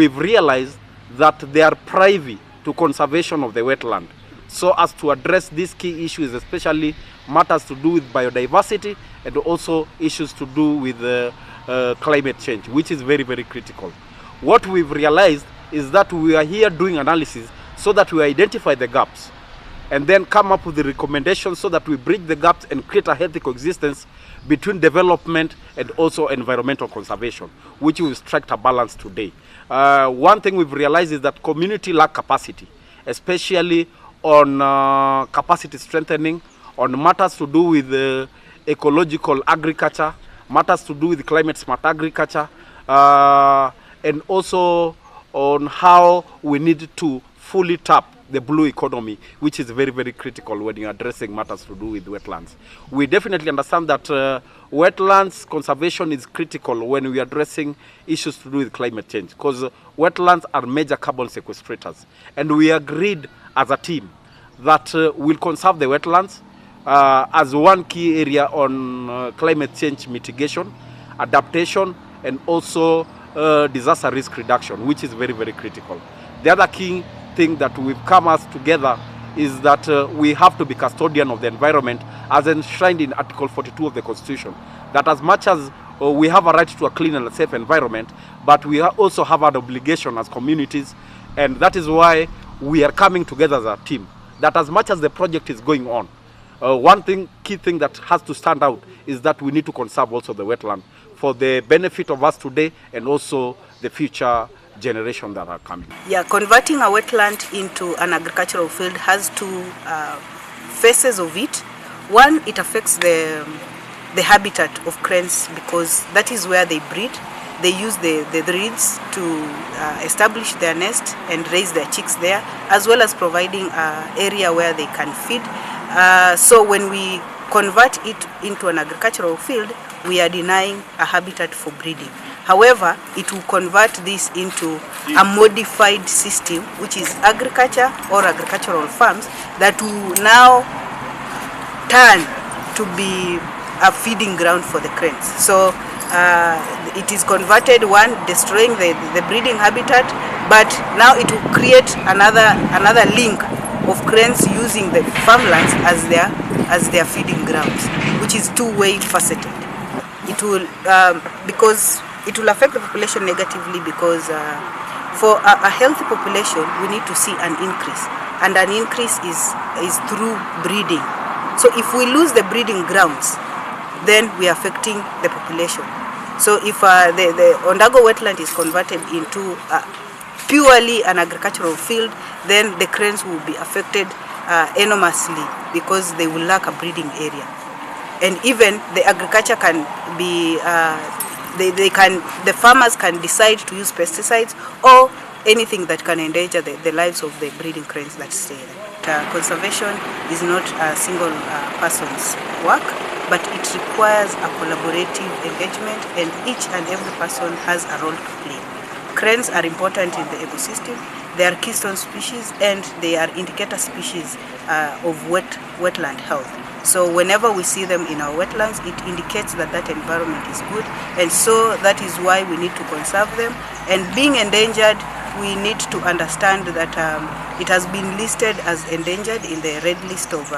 we've realized that they are privy to conservation of the wetland, so as to address these key issues, especially matters to do with biodiversity and also issues to do with climate change, which is very, very critical. What we've realized is that we are here doing analysis so that we identify the gaps and then come up with the recommendations so that we bridge the gaps and create a healthy coexistence between development and also environmental conservation, which will strike a balance today. One thing we've realized is that community lack capacity, especially on capacity strengthening, on matters to do with ecological agriculture, matters to do with climate smart agriculture, and also on how we need to fully tap the blue economy, which is very, very critical when you're addressing matters to do with wetlands. We definitely understand that wetlands conservation is critical when we are addressing issues to do with climate change, because wetlands are major carbon sequestrators. And we agreed as a team that we'll conserve the wetlands as one key area on climate change mitigation, adaptation, and also disaster risk reduction, which is very, very critical. The other key thing that we've come us together is that we have to be custodian of the environment as enshrined in Article 42 of the Constitution. That as much as we have a right to a clean and safe environment, but we also have an obligation as communities, and that is why we are coming together as a team. That as much as the project is going on, key thing that has to stand out is that we need to conserve also the wetland for the benefit of us today and also the future generation that are coming. Yeah, converting a wetland into an agricultural field has two phases of it. One, it affects the habitat of cranes, because that is where they breed. They use the reeds to establish their nest and raise their chicks there, as well as providing an area where they can feed. So when we convert it into an agricultural field, we are denying a habitat for breeding. However, it will convert this into a modified system, which is agriculture or agricultural farms that will now turn to be a feeding ground for the cranes. So it is converted, one, destroying the breeding habitat, but now it will create another link of cranes using the farmlands as their feeding grounds, which is two-way faceted. It will because it will affect the population negatively, because for a healthy population we need to see an increase, and an increase is through breeding. So if we lose the breeding grounds, then we are affecting the population. So if the Ondago wetland is converted into purely an agricultural field, then the cranes will be affected enormously, because they will lack a breeding area. And even the agriculture can be, the farmers can decide to use pesticides or anything that can endanger the lives of the breeding cranes that stay there. Conservation is not a single person's work, but it requires a collaborative engagement, and each and every person has a role to play. Cranes are important in the ecosystem. They are keystone species, and they are indicator species of wetland health. So whenever we see them in our wetlands, it indicates that that environment is good, and so that is why we need to conserve them. And being endangered, we need to understand that it has been listed as endangered in the red list of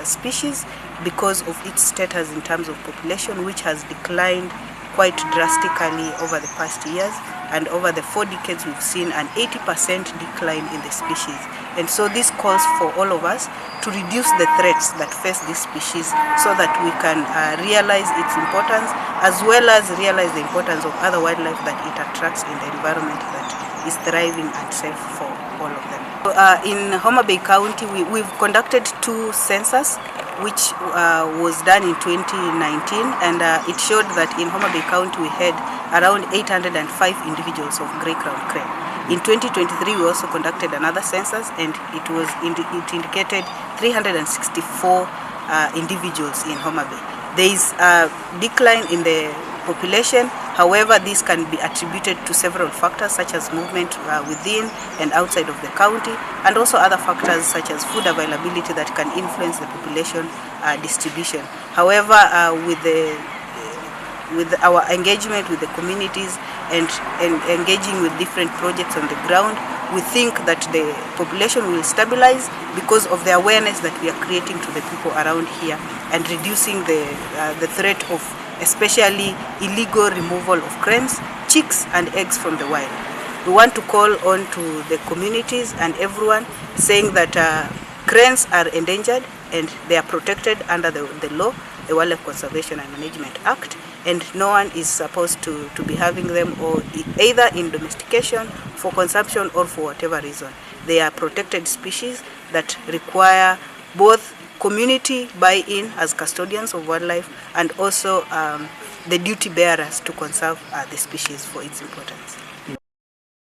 species because of its status in terms of population, which has declined quite drastically over the past years. And over the 4 decades, we've seen an 80% decline in the species. And so this calls for all of us to reduce the threats that face this species, so that we can realize its importance, as well as realize the importance of other wildlife that it attracts in the environment that is thriving and safe for all of them. In Homa Bay County, we've conducted 2 census, which was done in 2019, and it showed that in Homa Bay County we had around 805 individuals of grey-crowned crane. In 2023 we also conducted another census, and it indicated 364 individuals in Homa Bay. There is a decline in the population. However, this can be attributed to several factors, such as movement within and outside of the county, and also other factors such as food availability that can influence the population distribution. However, with the with our engagement with the communities and engaging with different projects on the ground, we think that the population will stabilize because of the awareness that we are creating to the people around here and reducing the threat of especially illegal removal of cranes, chicks and eggs from the wild. We want to call on to the communities and everyone saying that cranes are endangered and they are protected under the law, the Wildlife Conservation and Management Act, and no one is supposed to be having them or either in domestication, for consumption or for whatever reason. They are protected species that require both community buy-in as custodians of wildlife and also the duty bearers to conserve the species for its importance.